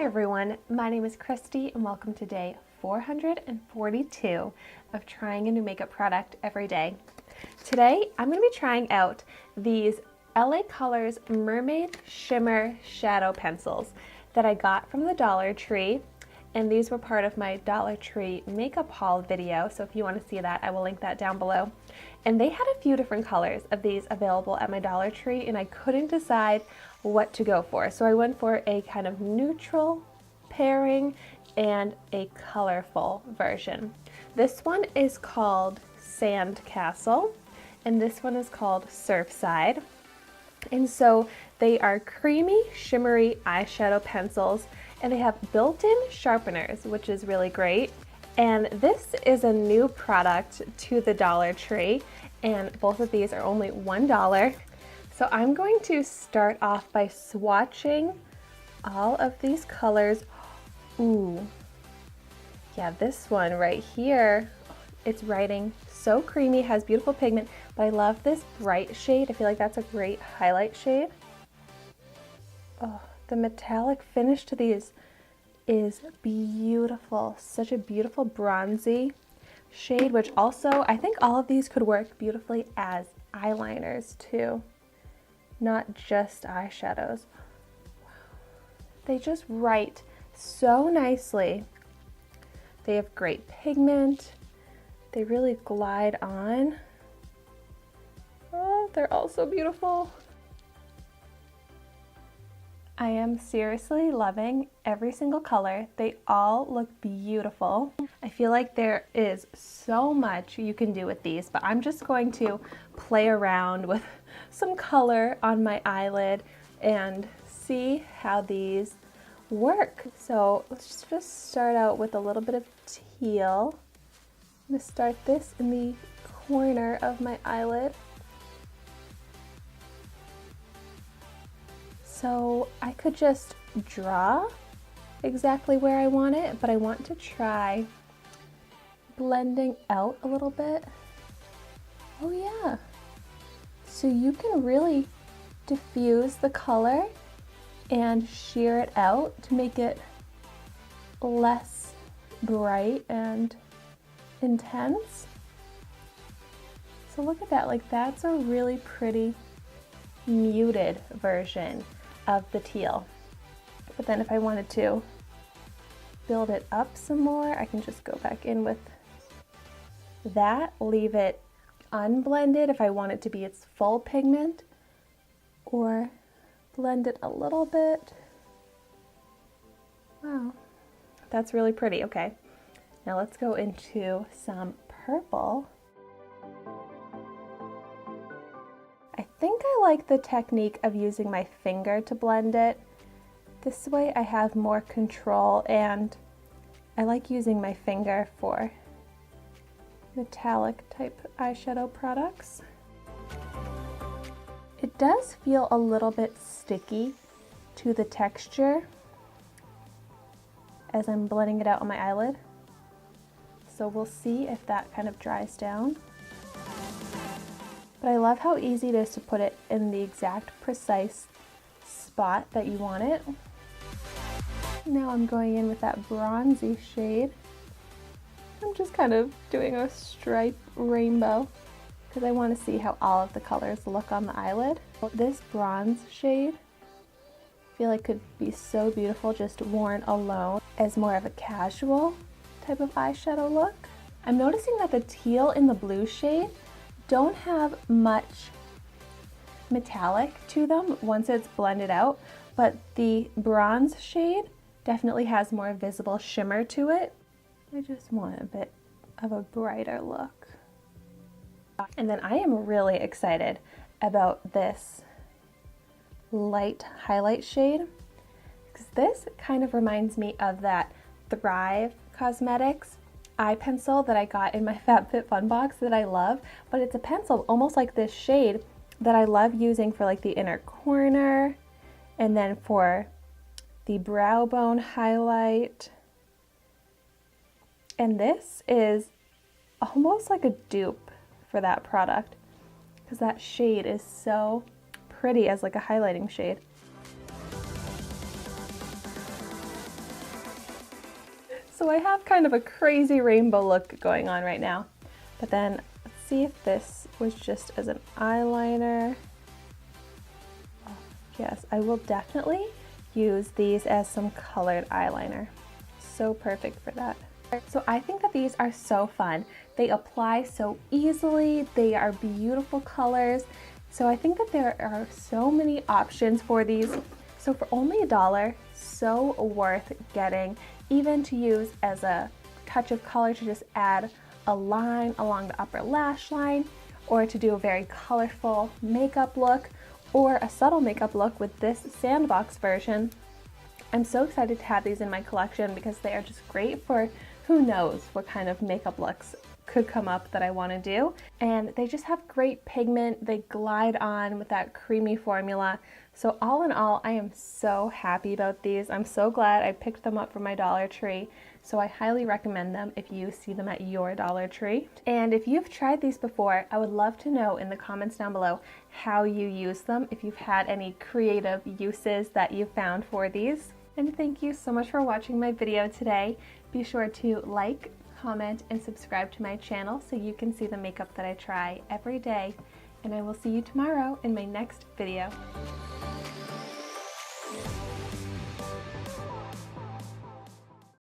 everyone, my name is Christy and welcome to day 442 of trying a new makeup product every day. Today I'm going to be trying out these LA Colors Mermaid Shimmer Shadow Pencils that I got from the Dollar Tree, and these were part of my Dollar Tree makeup haul video, so if you want to see that I will link that down below. And they had a few different colors of these available at my Dollar Tree and I couldn't decide what to go for. So I went for a kind of neutral pairing and a colorful version. This one is called Sand Castle and this one is called Surfside. And so they are creamy, shimmery eyeshadow pencils and they have built-in sharpeners, which is really great. And this is a new product to the Dollar Tree and both of these are only $1. So I'm going to start off by swatching all of these colors. Ooh, yeah, this one right here, it's writing so creamy, has beautiful pigment, but I love this bright shade. I feel like that's a great highlight shade. Oh, the metallic finish to these is beautiful. Such a beautiful bronzy shade, which also, I think all of these could work beautifully as eyeliners too. Not just eyeshadows. Wow. They just write so nicely. They have great pigment. They really glide on. Oh, they're all so beautiful. I am seriously loving every single color. They all look beautiful. I feel like there is so much you can do with these, but I'm just going to play around with some color on my eyelid and see how these work. So let's just start out with a little bit of teal. I'm going to start this in the corner of my eyelid. So I could just draw exactly where I want it, but I want to try blending out a little bit. Oh yeah. So you can really diffuse the color and sheer it out to make it less bright and intense. So look at that, like that's a really pretty muted version of the teal. But then if I wanted to build it up some more, I can just go back in with that, leave it unblended if I want it to be its full pigment, or blend it a little bit. Wow, that's really pretty. Okay, now let's go into some purple. I think I like the technique of using my finger to blend it. This way I have more control, and I like using my finger for metallic type eyeshadow products. It does feel a little bit sticky to the texture as I'm blending it out on my eyelid. So we'll see if that kind of dries down. But I love how easy it is to put it in the exact precise spot that you want it. Now I'm going in with that bronzy shade. I'm just kind of doing a stripe rainbow because I want to see how all of the colors look on the eyelid. This bronze shade I feel like could be so beautiful just worn alone as more of a casual type of eyeshadow look. I'm noticing that the teal and the blue shade don't have much metallic to them once it's blended out, but the bronze shade definitely has more visible shimmer to it. I just want a bit of a brighter look. And then I am really excited about this light highlight shade because this kind of reminds me of that Thrive Cosmetics eye pencil that I got in my FabFitFun box that I love, but it's a pencil almost like this shade that I love using for like the inner corner and then for the brow bone highlight. And this is almost like a dupe for that product because that shade is so pretty as like a highlighting shade. So I have kind of a crazy rainbow look going on right now. But then let's see if this was just as an eyeliner. Oh, yes, I will definitely use these as some colored eyeliner. So perfect for that. So I think that these are so fun. They apply so easily. They are beautiful colors. So I think that there are so many options for these. So for only $1, so worth getting, even to use as a touch of color to just add a line along the upper lash line, or to do a very colorful makeup look, or a subtle makeup look with this sandbox version. I'm so excited to have these in my collection because they are just great for who knows what kind of makeup looks could come up that I want to do. And they just have great pigment. They glide on with that creamy formula. So all in all, I am so happy about these. I'm so glad I picked them up from my Dollar Tree. So I highly recommend them if you see them at your Dollar Tree. And if you've tried these before, I would love to know in the comments down below how you use them, if you've had any creative uses that you found for these. And thank you so much for watching my video today. Be sure to like, comment, and subscribe to my channel so you can see the makeup that I try every day. And I will see you tomorrow in my next video.